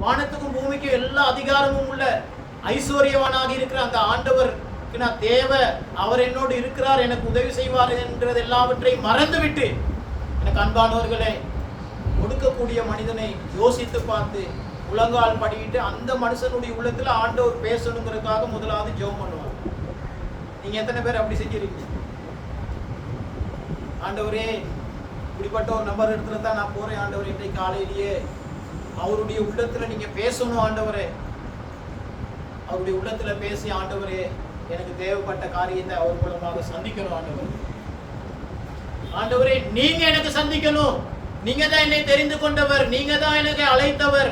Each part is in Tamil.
வானத்துக்கும் பூமிக்கும் எல்லா அதிகாரமும் உள்ள ஐஸ்வர்யவானாக இருக்கிற அந்த ஆண்டவர் நான் தேவை, அவர் என்னோடு இருக்கிறார், எனக்கு உதவி செய்வார் என்றது எல்லாவற்றையும் மறந்துவிட்டு எனக்கு அன்பானவர்களே கொடுக்கக்கூடிய மனிதனை யோசித்து பார்த்து உலங்கால் படிக்கிட்டு அந்த மனுஷனுடைய உள்ளத்துல ஆண்டவர் பேசணுங்கிறதுக்காக முதலாவது ஜெபம் பண்ணுவார். நீங்க எத்தனை பேர் அப்படி செஞ்சிருக்கீங்க? ஆண்டவரே இப்படிப்பட்ட ஒரு நபர் இடத்துல தான் நான் போறேன் ஆண்டவர், இன்றைக்கு காலையிலேயே அவருடைய உள்ளத்துல நீங்க பேசணும் ஆண்டவரே, அவருடைய உள்ளத்துல பேசி ஆண்டவரே எனக்கு தேவைப்பட்ட காரியத்தை அவர் மூலமாக சந்திக்கணும் ஆண்டவர். ஆண்டவரே நீங்க எனக்கு சந்திக்கணும், நீங்க தான் என்னை தெரிந்து கொண்டவர், நீங்க தான் எனக்கு அழைத்தவர்,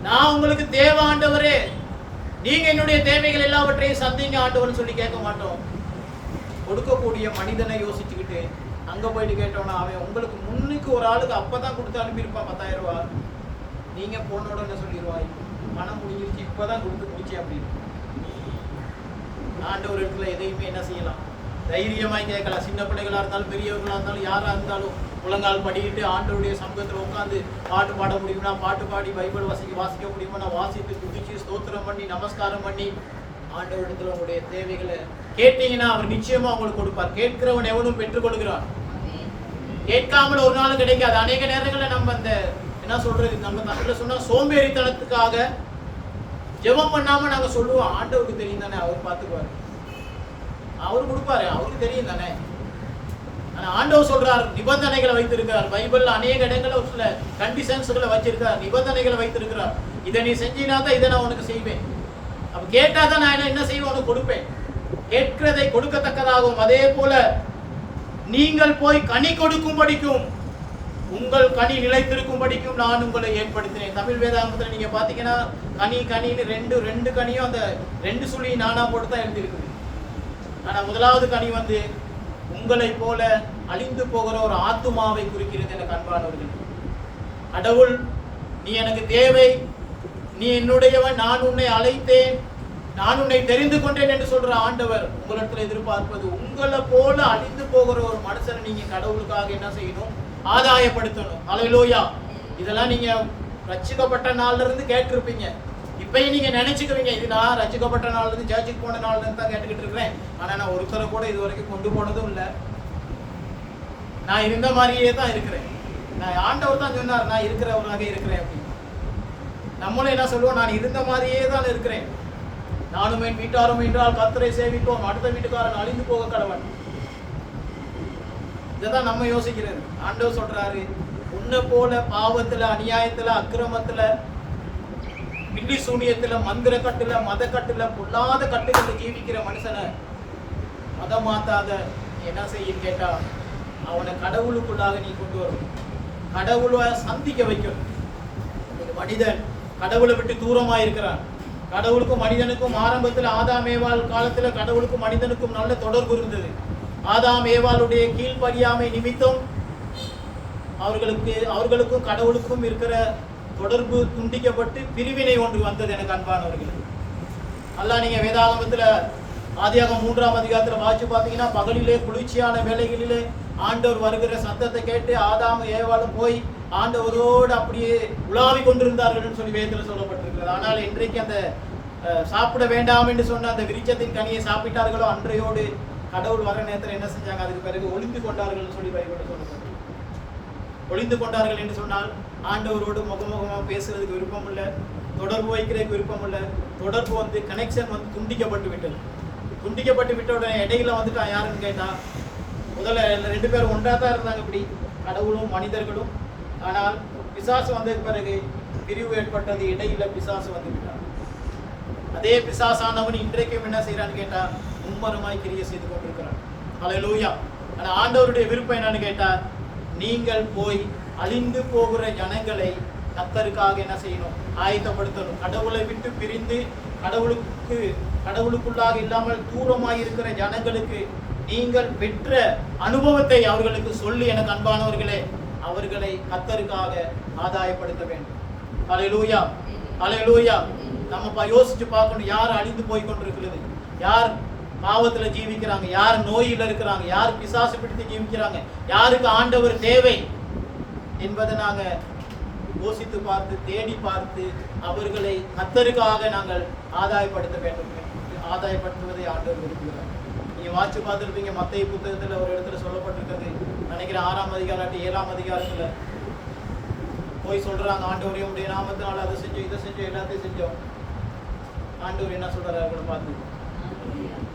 நான் உங்களுக்கு தேவை ஆண்டவரே, நீங்க என்னுடைய தேவைகள் எல்லாவற்றையும் சந்திங்க ஆண்டவர்னு சொல்லி கேட்க மாட்டோம். கொடுக்கக்கூடிய மனிதனை யோசிச்சுக்கிட்டு அங்க போயிட்டு கேட்டோம்னா அவன் உங்களுக்கு முன்னுக்கு ஒரு ஆளுக்கு அப்பதான் கொடுத்து அனுப்பியிருப்பான் 10,000 ரூபாய், நீங்க போனோட என்ன சொல்லிடுவாய், பணம் முடிஞ்சிருச்சு இப்பதான் கொடுத்து முடிச்சு அப்படின்னு. ஆண்டவர் இடத்துல எதையுமே என்ன செய்யலாம், தைரியமாய் கேட்கலாம். சின்ன பிள்ளைகளா இருந்தாலும் பெரியவர்களா இருந்தாலும் யாரா இருந்தாலும் முழங்கால் படிக்கிட்டு ஆண்டவருடைய சமூகத்தில் உட்காந்து பாட்டு பாட முடியும்னா பாட்டு பாடி, பைபிள் வாசிக்க முடியுமா வாசித்து துதிச்சு ஸ்தோத்திரம் பண்ணி நமஸ்காரம் பண்ணி ஆண்டவரிடத்துல உங்களுடைய தேவைகளை கேட்டீங்கன்னா அவர் நிச்சயமா உங்களுக்கு கொடுப்பார். கேட்கிறவன் எவனும் பெற்றுக் கொடுக்கிறான், கேட்காமல் ஒரு நாள் கிடைக்காது. அநேக நேரங்களில் நம்ம அந்த என்ன சொல்றது, நம்ம தமிழ்ல சொன்னா சோம்பேறித்தனத்துக்காக ஜெபம் பண்ணாம நாங்க சொல்லுவோம், ஆண்டவருக்கு தெரியும் தானே, அவர் பார்த்துக்குவாரு, அவர் கொடுப்பாரு, அவருக்கு தெரியும் தானே. ஆனா ஆண்டவர் சொல்றார், நிபந்தனைகளை வைத்திருக்கிறார். பைபிள்ல அநேக இடங்கள்ல ஒரு சில கண்டிஷன்ஸ்களை வச்சிருக்கார், நிபந்தனைகளை வைத்திருக்கிறார். இதை நீ செஞ்சினா தான் இதை நான் உனக்கு செய்வேன், அப்ப கேட்டாதான் நான் என்ன செய்வேன், உனக்கு கொடுப்பேன். கேட்கிறதை கொடுக்கத்தக்கதாகும். அதே போல நீங்கள் போய் கனி கொடுக்கும் படிக்கும், உங்கள் கனி நிலைத்திருக்கும் படிக்கும் நான் உங்களை ஏற்படுத்தினேன். தமிழ் வேதாகமத்தில் நீங்க பாத்தீங்கன்னா கனி கனின்னு ரெண்டு கனியும் அந்த 2 சுழி நானா போட்டு தான் எழுதியிருக்குது. ஆனா முதலாவது கனி வந்து உங்களை போல அழிந்து போகிற ஒரு ஆத்துமாவை குறிக்கிறது. எனக்கு அன்பானவர்கள், கடவுள் நீ எனக்கு தேவை, நீ என்னுடையவன், நான் உன்னை அழைத்தேன், நான் உன்னை தெரிந்து கொண்டேன் என்று சொல்ற ஆண்டவர் உங்களிடத்துல எதிர்பார்ப்பது உங்களை போல அழிந்து போகிற ஒரு மனுஷனை நீங்க கடவுளுக்காக என்ன செய்யணும், ஆதாயப்படுத்தணும். அல்லேலூயா. இதெல்லாம் நீங்க ரட்சிக்கப்பட்ட நாள்ல இருந்து கேட்டிருப்பீங்க. இப்பயும் நீங்க நினைச்சுக்குவீங்க, இது நான் ரட்சிக்கப்பட்ட நாள்ல இருந்து சர்ச்சுக்கு போன நாள்ல இருந்து தான் கேட்டுக்கிட்டு இருக்கிறேன், ஆனா நான் ஒருத்தரை கூட இது வரைக்கும் கொண்டு போனதும் இல்லை, நான் இருந்த மாதிரியே தான் இருக்கிறேன். நான் ஆண்டவர் தான் சொன்னார் நான் இருக்கிறவராக இருக்கிறேன் அப்படின்னு. நம்மளும் என்ன சொல்லுவோம், நான் இருந்த மாதிரியே தான் இருக்கிறேன், நானும் என் வீட்டாரும் என்றால் கர்த்தரை சேவிப்போம், அடுத்த வீட்டுக்காரன் அழிந்து போக கடவன். இதைதான் நம்ம யோசிக்கிறது. ஆண்டவர் சொல்றாரு, உன்னை போல பாவத்துல, அநியாயத்துல, அக்கிரமத்துல, பில்லி சூனியத்துல, மந்திர கட்டுல, மத கட்டுல, பொல்லாத கட்டுகளை ஜீவிக்கிற மனுஷனை மதமாத்தாத என்ன செய்ய கேட்டா அவனை கடவுளுக்குள்ளாக நீ கொண்டு வரணும், கடவுளை சந்திக்க வைக்கணும். மனிதன் கடவுளை விட்டு தூரமா இருக்கிறான். கடவுளுக்கும் மனிதனுக்கும் ஆரம்பத்தில் ஆதாம் ஏவாள் காலத்துல கடவுளுக்கும் மனிதனுக்கும் நல்ல தொடர்பு இருந்தது. ஆதாம் ஏவாளுடைய கீழ்ப்படியாமை நிமித்தம் அவர்களுக்கும் கடவுளுக்கும் இருக்கிற தொடர்பு துண்டிக்கப்பட்டு பிரிவினை ஒன்று வந்தது. எனக்கு அன்பானவர்கள், அல்ல நீங்க வேதாகமத்துல ஆதியாகமம் 3ஆம் அதிகாரத்துல வாசிச்சு பார்த்தீங்கன்னா, பகலிலே குளிர்ச்சியான வேளைகளிலே ஆண்டவர் வருகிற சத்தத்தை கேட்டு ஆதாம் ஏவாளும் போய் ஆண்டவரோடு அப்படியே உலாவி கொண்டிருந்தார்கள் சொல்லி வேதத்தில் சொல்லப்பட்டிருக்கிறது. ஆனால் இன்றைக்கு அந்த சாப்பிட வேண்டாம் என்று சொன்ன அந்த விருட்சத்தின் கனியை சாப்பிட்டார்களோ அன்றையோடு கடவுள் வர நேரத்தில் என்ன செஞ்சாங்க, அதுக்கு பிறகு ஒளிந்து கொண்டார்கள் சொல்லி பைபிள் சொல்லப்பட்டிருக்கு. ஒளிந்து கொண்டார்கள் என்று சொன்னால் ஆண்டவரோடு முகமுகமாக பேசுறதுக்கு விருப்பம் இல்லை, தொடர்பு வைக்கிறதுக்கு விருப்பம் இல்லை. தொடர்பு வந்து கனெக்ஷன் வந்து துண்டிக்கப்பட்டு விட்டது. துண்டிக்கப்பட்டு விட்ட உடனே இடையில வந்துட்டு யாருன்னு கேட்டா, முதல்ல 2 பேரும் ஒன்றா தான் இருந்தாங்க, இப்படி கடவுளும் மனிதர்களும். ஆனால் பிசாசு வந்ததுக்கு பிறகு பிரிவு ஏற்பட்டது, இடையில பிசாசு வந்து விட்டார். அதே பிசாசானவன் இன்றைக்கும் என்ன செய்யறான்னு கேட்டா, மும்மரமாய் கிரியை செய்து கொண்டிருக்கிறான். அல்லேலூயா. ஆனா ஆண்டவருடைய விருப்பம் என்னன்னு கேட்டா, நீங்கள் போய் அழிந்து போகிற ஜனங்களை கர்த்தருக்காக என்ன செய்யணும், ஆயத்தப்படுத்தணும். கடவுளை விட்டு பிரிந்து கடவுளுக்குள்ளாக இல்லாமல் தூரமாய் இருக்கிற ஜனங்களுக்கு நீங்கள் பெற்ற அனுபவத்தை அவர்களுக்கு சொல்லி, எனக்கு அன்பானவர்களே, அவர்களை கர்த்தருக்காக ஆதாயப்படுத்த வேண்டும். அல்லேலூயா, அல்லேலூயா. நம்ம யோசிச்சு பார்க்கணும், யார் அழிந்து போய் கொண்டிருக்கிறது, யார் பாவத்துல ஜீவிக்கிறாங்க, யார் நோயில இருக்கிறாங்க, யார் பிசாசு பிடித்து ஜீவிக்கிறாங்க, யாருக்கு ஆண்டவர் தேவை என்பதை நாங்க யோசித்து பார்த்து தேடி பார்த்து அவர்களை கர்த்தருக்காக நாங்கள் ஆதாயப்படுத்துவதை ஆண்டவர் விரும்புகிறார். நீங்க வாட்சி பார்த்துருப்பீங்க, மத்தேயு புத்தகத்துல ஒரு இடத்துல சொல்லப்பட்டிருக்கிறது, நினைக்கிறேன் 6ஆம் அதிகாரம் 7ஆம் அதிகாரத்துல போய் சொல்றாங்க, ஆண்டவரே உடைய நாமத்தினால அதை செஞ்சோம் இதை செஞ்சோம் எல்லாத்தையும் செஞ்சோம். ஆண்டவர் என்ன சொல்றாரு அவங்களை பார்த்து,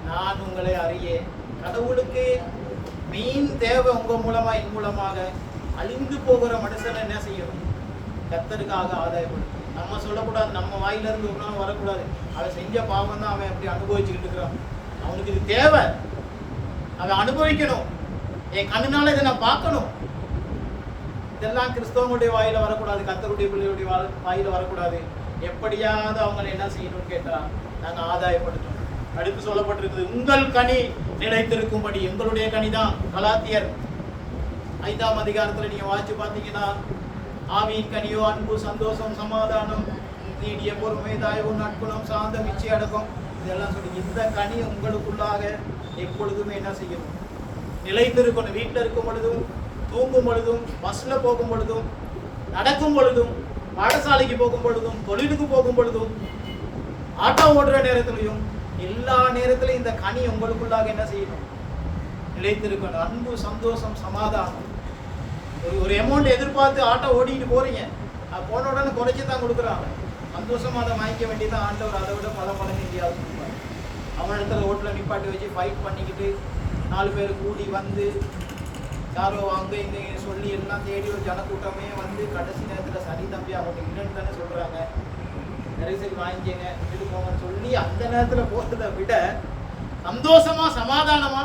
நான் உங்களை அறியேன். கடவுளுக்கு மெயின் தேவை உங்க மூலமா என் மூலமாக அழிந்து போகிற மனுஷனை என்ன செய்யணும்? கர்த்தருக்காக ஆதாயப்படும். நம்ம சொல்லக்கூடாது, நம்ம வாயில இருந்து ஒரு நாள் வரக்கூடாது, அவன் செஞ்ச பாவம் தான் அவன் அப்படி அனுபவிச்சுக்கிட்டு இருக்கிறான், அவனுக்கு இது தேவை, அவன் அனுபவிக்கணும், என் கண்ணுனால இதை நான் பார்க்கணும். இதெல்லாம் கிறிஸ்தவங்களுடைய வாயில வரக்கூடாது, கர்த்தருடைய பிள்ளைகளுடைய வாயில வரக்கூடாது. எப்படியாவது அவங்களை என்ன செய்யணும்னு கேட்டா நாங்க ஆதாயப்படுத்தணும். அடுத்து சொல்லப்பட்டிருக்குது, உங்கள் கனி நிலைத்திருக்கும்படி. எங்களுடைய கனி தான் கலாத்தியர் 5ஆம் அதிகாரத்துல நீங்க வாசிச்சு பார்த்தீங்கன்னா, ஆவியின் கனியோ அன்பு, சந்தோஷம், சமாதானம், நீடிய பொறுமை, தயவு, நற்குணம், சாந்தம், இச்சை அடக்கம், இதெல்லாம் சொல்லி இந்த கனி உங்களுக்குள்ளாக எப்பொழுதுமே என்ன செய்யணும்? நிலைத்திருக்கணும். வீட்டில் இருக்கும் பொழுதும், தூங்கும் பொழுதும், பஸ்ல போகும் பொழுதும், நடக்கும் பொழுதும், பாடசாலைக்கு போகும் பொழுதும், தொழிலுக்கு போகும் பொழுதும், ஆட்டோ ஓடுற நேரத்திலையும், எல்லா நேரத்திலும் இந்த கனி உங்களுக்குள்ளாக என்ன செய்யணும்? நிலைத்திருக்கணும். அன்பு, சந்தோஷம், சமாதானம். ஒரு அமௌண்ட் எதிர்பார்த்து ஆட்டோ ஓடிக்கிட்டு போறீங்க, போன உடனே குறைச்சி தான் கொடுக்குறாங்க, சந்தோஷமா அதை வாங்கிக்க வேண்டியதான். ஆண்டவர் அதை விட பல மடங்கு இந்தியாவுக்கு கொடுப்பாரு. அவன் இடத்துல ரோட்டில் நிப்பாட்டி வச்சு ஃபைட் பண்ணிக்கிட்டு 4 பேர் கூடி வந்து யாரோ அங்கே இங்கே சொல்லி எல்லாம் தேடி ஒரு ஜனக்கூட்டமே வந்து கடைசி நேரத்தில் சனி தம்பி அவங்க இல்லைன்னு தானே சொல்கிறாங்க, நிறைய சரி வாங்கிக்கங்க வீட்டு போங்கன்னு சொல்லி அந்த நேரத்தில் போகிறத விட சந்தோஷமா சமாதானமா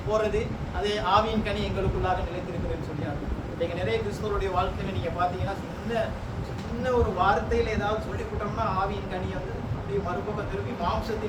போகிறது, அதே ஆவியின் கனி எங்களுக்குள்ளாக நிலைத்திருக்கிறதுன்னு சொல்லியாரு. இன்றைக்கு நிறைய கிறிஸ்தவருடைய வாழ்க்கையில நீங்க பார்த்தீங்கன்னா சின்ன ஒரு வார்த்தையில ஏதாவது சொல்லி விட்டோம்னா ஆவியின் கனி வந்து அப்படியே மறுபக்கம் திருப்பி மாம்சத்தின்